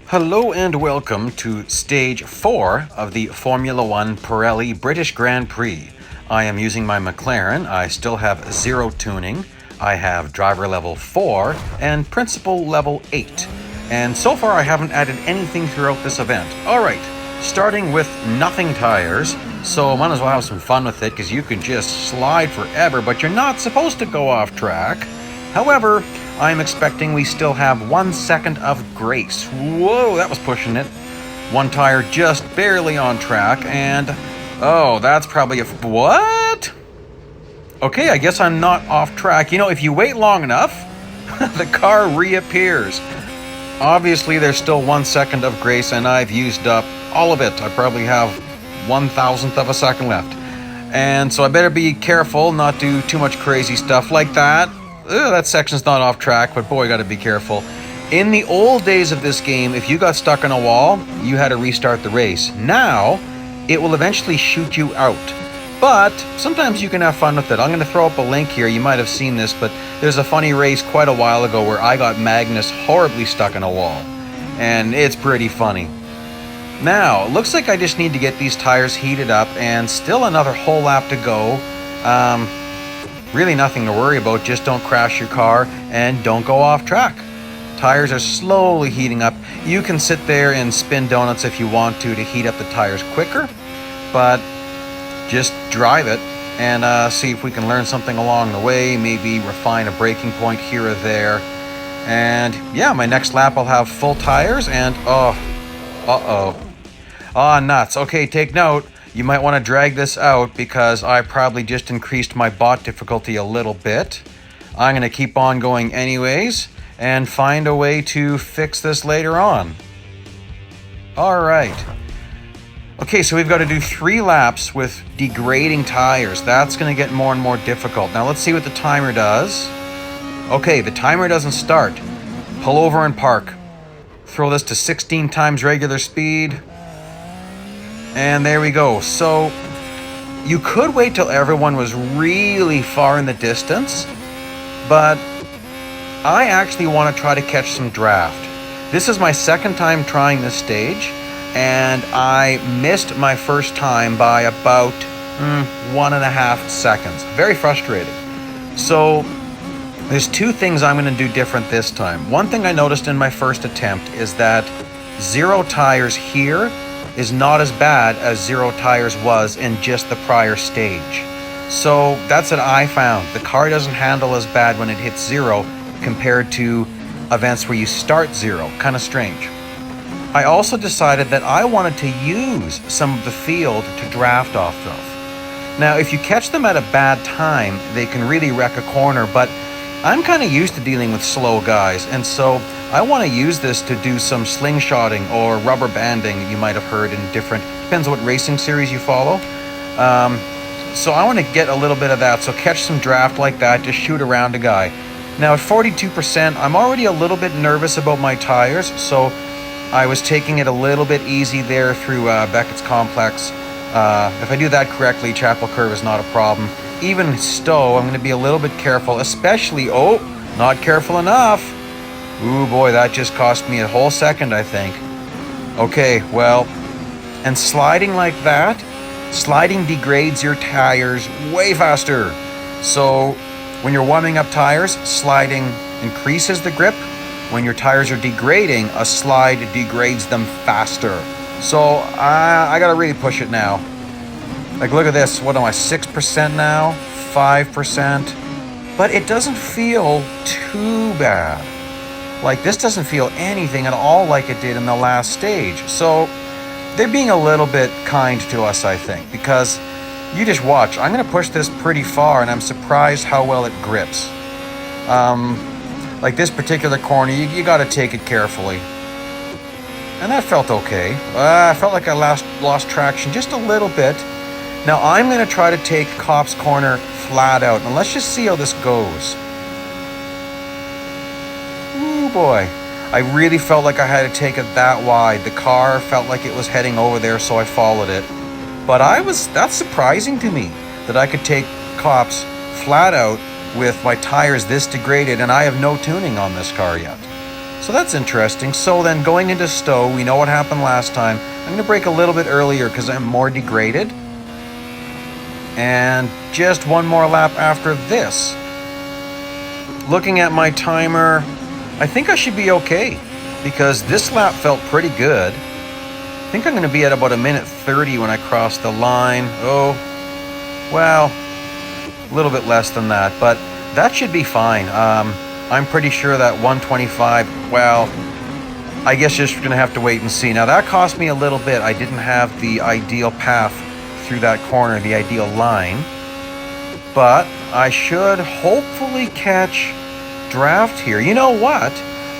Hello and welcome to Stage 4 of the Formula One Pirelli British Grand Prix. I am using my McLaren. I still have 0 tuning. I have driver level 4 and principal level 8. And so far I haven't added anything throughout this event. Alright, starting with nothing tires. So might as well have some fun with it because you can just slide forever, but you're not supposed to go off track. However, I'm expecting we still have 1 second of grace. Whoa, that was pushing it. One tire just barely on track, and oh, that's probably a what? Okay, I guess I'm not off track. You know, if you wait long enough, the car reappears. Obviously, there's still 1 second of grace, and I've used up all of it. I probably have 1,000th of a second left. And so I better be careful, not do too much crazy stuff like that. That section's not off track, but boy, gotta be careful. In the old days of this game, if you got stuck on a wall, you had to restart the race. Now, it will eventually shoot you out. But sometimes you can have fun with it. I'm gonna throw up a link here. You might have seen this, but there's a funny race quite a while ago where I got Magnus horribly stuck on a wall. And it's pretty funny. Now, looks like I just need to get these tires heated up and still another whole lap to go. Really nothing to worry about, just don't crash your car and don't go off track. Tires are slowly heating up. You can sit there and spin donuts if you want to heat up the tires quicker, but just drive it and see if we can learn something along the way, maybe refine a braking point here or there. And yeah, my next lap I'll have full tires and nuts. Okay, take note. You might want to drag this out because I probably just increased my bot difficulty a little bit. I'm going to keep on going anyways and find a way to fix this later on. Alright. Okay, so we've got to do 3 laps with degrading tires. That's going to get more and more difficult. Now let's see what the timer does. Okay, the timer doesn't start. Pull over and park. Throw this to 16 times regular speed. And there we go. So you could wait till everyone was really far in the distance, but I actually want to try to catch some draft. This is my second time trying this stage, and I missed my first time by about 1.5 seconds. Very frustrating. So there's 2 things I'm going to do different this time. One thing I noticed in my first attempt is that 0 tires here is not as bad as 0 tires was in just the prior stage. So that's what I found. The car doesn't handle as bad when it hits 0 compared to events where you start 0. Kind of strange. I also decided that I wanted to use some of the field to draft off of. Now, if you catch them at a bad time, they can really wreck a corner, but I'm kind of used to dealing with slow guys, and so I want to use this to do some slingshotting or rubber banding you might have heard in different, depends what racing series you follow. So I want to get a little bit of that, so catch some draft like that, just shoot around a guy. Now at 42%, I'm already a little bit nervous about my tires, so I was taking it a little bit easy there through Beckett's Complex. If I do that correctly, Chapel Curve is not a problem. Even Stowe, I'm going to be a little bit careful, especially, not careful enough. Ooh boy, that just cost me a whole second, I think. Okay, well, and sliding like that, sliding degrades your tires way faster. So when you're warming up tires, sliding increases the grip. When your tires are degrading, a slide degrades them faster. So I gotta really push it now. Like, look at this. What am I, 6% now? 5%? But it doesn't feel too bad. Like, this doesn't feel anything at all like it did in the last stage. So they're being a little bit kind to us, I think, because you just watch. I'm going to push this pretty far, and I'm surprised how well it grips. Like this particular corner, you got to take it carefully. And that felt okay. I felt like I lost traction just a little bit. Now I'm going to try to take Cop's Corner flat out, and let's just see how this goes. Ooh boy, I really felt like I had to take it that wide. The car felt like it was heading over there, so I followed it. But that's surprising to me that I could take Cop's flat out with my tires this degraded, and I have no tuning on this car yet. So that's interesting. So then going into Stowe, we know what happened last time. I'm going to brake a little bit earlier because I'm more degraded. And just one more lap after this. Looking at my timer, I think I should be okay because this lap felt pretty good. I think I'm going to be at about 1:30 when I cross the line. Oh, well, a little bit less than that, but that should be fine. I'm pretty sure that 1:25, well, I guess you're just going to have to wait and see. Now, that cost me a little bit. I didn't have the ideal path through that corner, the ideal line. But I should hopefully catch draft here. You know what?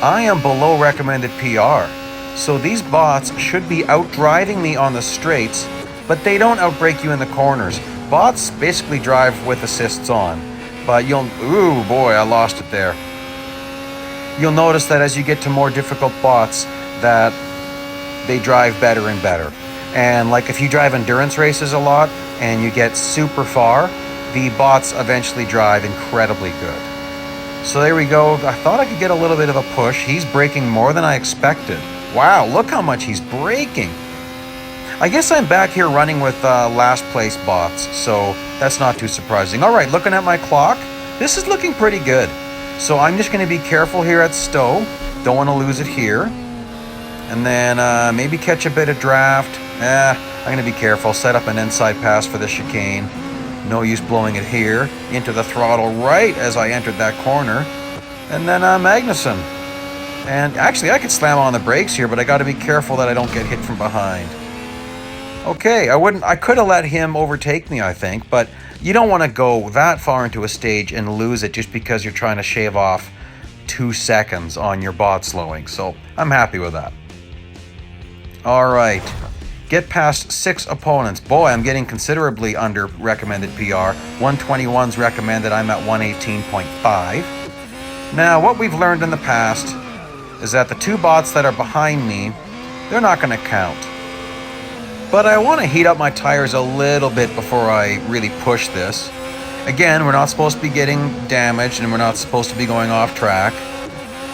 I am below recommended PR. So these bots should be outdriving me on the straights, but they don't outbrake you in the corners. Bots basically drive with assists on. But ooh boy, I lost it there. You'll notice that as you get to more difficult bots, that they drive better and better. And like if you drive endurance races a lot and you get super far, the bots eventually drive incredibly good. So there we go. I thought I could get a little bit of a push. He's braking more than I expected. Wow, look how much he's braking. I guess I'm back here running with last place bots, so that's not too surprising. All right, looking at my clock, this is looking pretty good. So I'm just going to be careful here at Stowe. Don't want to lose it here. And then maybe catch a bit of draft. I'm going to be careful. Set up an inside pass for the chicane. No use blowing it here. Into the throttle right as I entered that corner. And then Magnussen. And actually, I could slam on the brakes here, but I got to be careful that I don't get hit from behind. Okay, I could have let him overtake me, I think, but you don't want to go that far into a stage and lose it just because you're trying to shave off 2 seconds on your bot slowing. So I'm happy with that. All right, get past 6 opponents. Boy, I'm getting considerably under recommended PR. 121's recommended. I'm at 118.5. Now, what we've learned in the past is that the 2 bots that are behind me, they're not going to count. But I want to heat up my tires a little bit before I really push this. Again, we're not supposed to be getting damaged and we're not supposed to be going off track.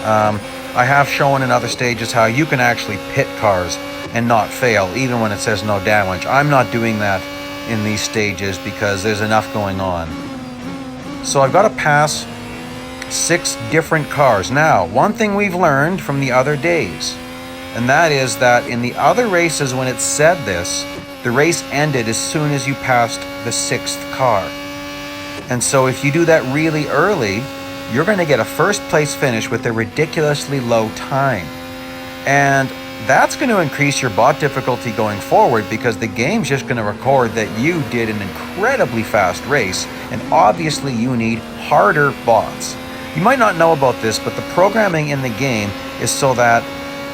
I have shown in other stages how you can actually pit cars and not fail, even when it says no damage. I'm not doing that in these stages because there's enough going on. So I've got to pass 6 different cars. Now, one thing we've learned from the other days, and that is that in the other races when it said this, the race ended as soon as you passed the 6th car. And so if you do that really early, you're going to get a first place finish with a ridiculously low time. And that's going to increase your bot difficulty going forward because the game's just going to record that you did an incredibly fast race, and obviously you need harder bots. You might not know about this, but the programming in the game is so that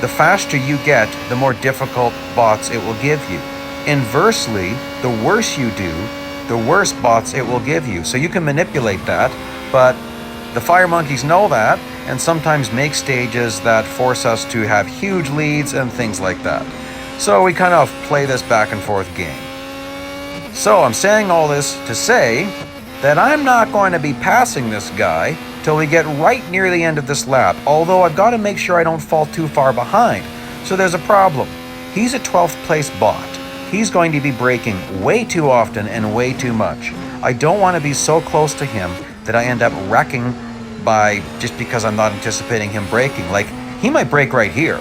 the faster you get, the more difficult bots it will give you. Inversely, the worse you do, the worse bots it will give you. So you can manipulate that, but the Fire Monkeys know that and sometimes make stages that force us to have huge leads and things like that. So we kind of play this back and forth game. So I'm saying all this to say that I'm not going to be passing this guy till we get right near the end of this lap, although I've got to make sure I don't fall too far behind. So there's a problem. He's a 12th place bot. He's going to be braking way too often and way too much. I don't want to be so close to him that I end up wrecking by just because I'm not anticipating him braking. Like, he might brake right here.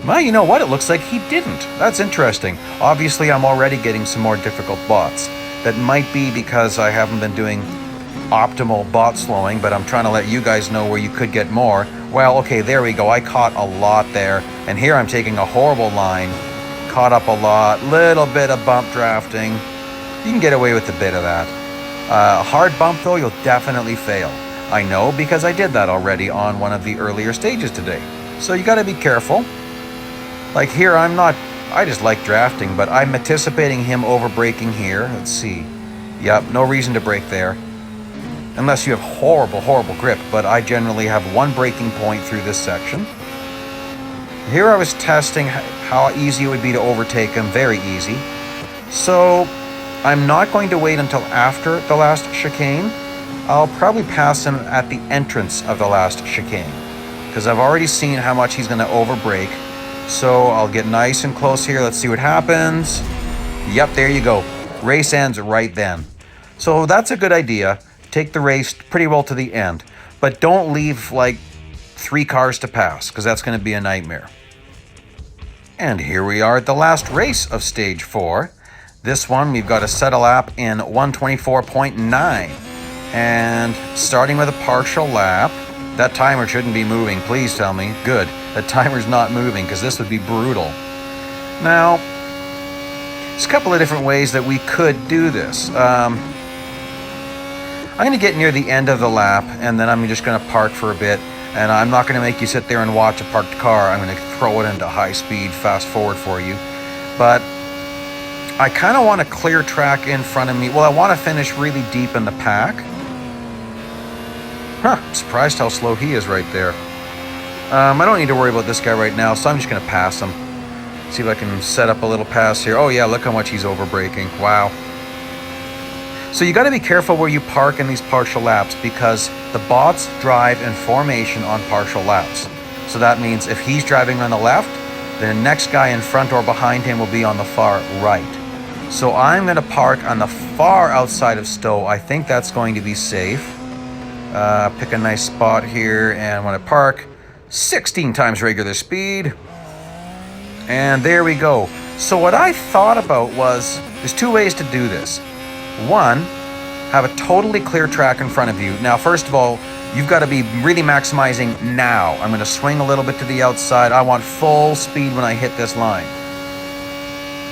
Well, you know what? It looks like he didn't. That's interesting. Obviously, I'm already getting some more difficult bots. That might be because I haven't been doing optimal bot slowing, but I'm trying to let you guys know where you could get more. Well, okay, there we go. I caught a lot there, and here I'm taking a horrible line. Caught up a lot, little bit of bump drafting. You can get away with a bit of that. A hard bump though, you'll definitely fail. I know because I did that already on one of the earlier stages today. So you gotta be careful. Like here, I just like drafting, but I'm anticipating him over braking here. Let's see. Yep, no reason to brake there. Unless you have horrible, horrible grip, but I generally have one braking point through this section. Here I was testing how easy it would be to overtake him, very easy. So I'm not going to wait until after the last chicane. I'll probably pass him at the entrance of the last chicane. because I've already seen how much he's going to overbrake. So I'll get nice and close here. Let's see what happens. Yep, there you go. Race ends right then. So that's a good idea. Take the race pretty well to the end, but don't leave like 3 cars to pass, because that's going to be a nightmare. And here we are at the last race of stage 4. This one, we've got to set a lap in 124.9. And starting with a partial lap, that timer shouldn't be moving. Please tell me. Good. The timer's not moving, because this would be brutal. Now, there's a couple of different ways that we could do this. I'm going to get near the end of the lap, and then I'm just going to park for a bit. And I'm not going to make you sit there and watch a parked car. I'm going to throw it into high speed, fast forward for you. But I kind of want to clear track in front of me. Well, I want to finish really deep in the pack. I'm surprised how slow he is right there. I don't need to worry about this guy right now, so I'm just going to pass him. See if I can set up a little pass here. Oh yeah, look how much he's overbraking. Wow. So you got to be careful where you park in these partial laps, because the bots drive in formation on partial laps. So that means if he's driving on the left, the next guy in front or behind him will be on the far right. So I'm going to park on the far outside of Stowe. I think that's going to be safe. Pick a nice spot here, and I'm going to park 16 times regular speed. And there we go. So what I thought about was, there's 2 ways to do this. One, have a totally clear track in front of you. Now, first of all, you've got to be really maximizing now. I'm going to swing a little bit to the outside. I want full speed when I hit this line.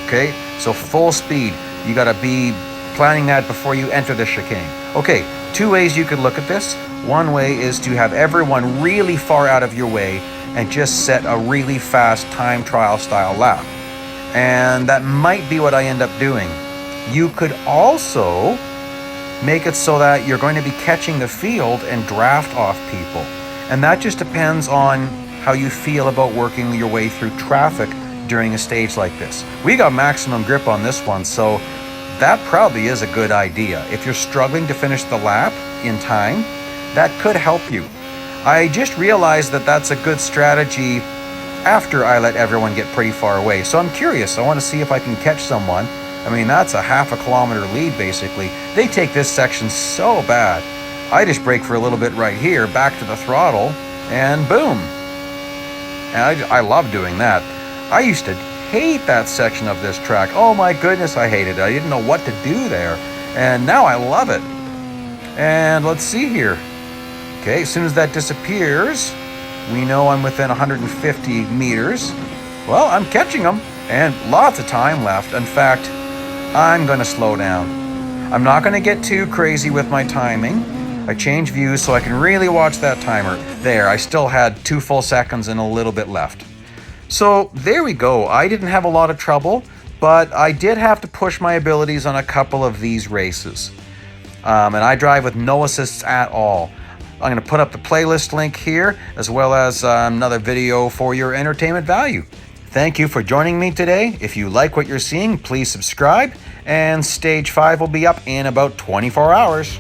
Okay, so full speed. You got to be planning that before you enter the chicane. Okay, 2 ways you could look at this. One way is to have everyone really far out of your way and just set a really fast time trial style lap. And that might be what I end up doing. You could also make it so that you're going to be catching the field and draft off people. And that just depends on how you feel about working your way through traffic during a stage like this. We got maximum grip on this one, so that probably is a good idea. If you're struggling to finish the lap in time, that could help you. I just realized that that's a good strategy after I let everyone get pretty far away. So I'm curious. I want to see if I can catch someone. I mean, that's a half a kilometer lead, basically. They take this section so bad. I just brake for a little bit right here, back to the throttle, and boom. And I love doing that. I used to hate that section of this track. Oh my goodness, I hated it. I didn't know what to do there. And now I love it. And let's see here. Okay, as soon as that disappears, we know I'm within 150 meters. Well, I'm catching them, and lots of time left. In fact, I'm going to slow down. I'm not going to get too crazy with my timing. I change views so I can really watch that timer. There, I still had 2 full seconds and a little bit left. So there we go. I didn't have a lot of trouble, but I did have to push my abilities on a couple of these races. And I drive with no assists at all. I'm going to put up the playlist link here, as well as another video for your entertainment value. Thank you for joining me today. If you like what you're seeing, please subscribe, and Stage 5 will be up in about 24 hours.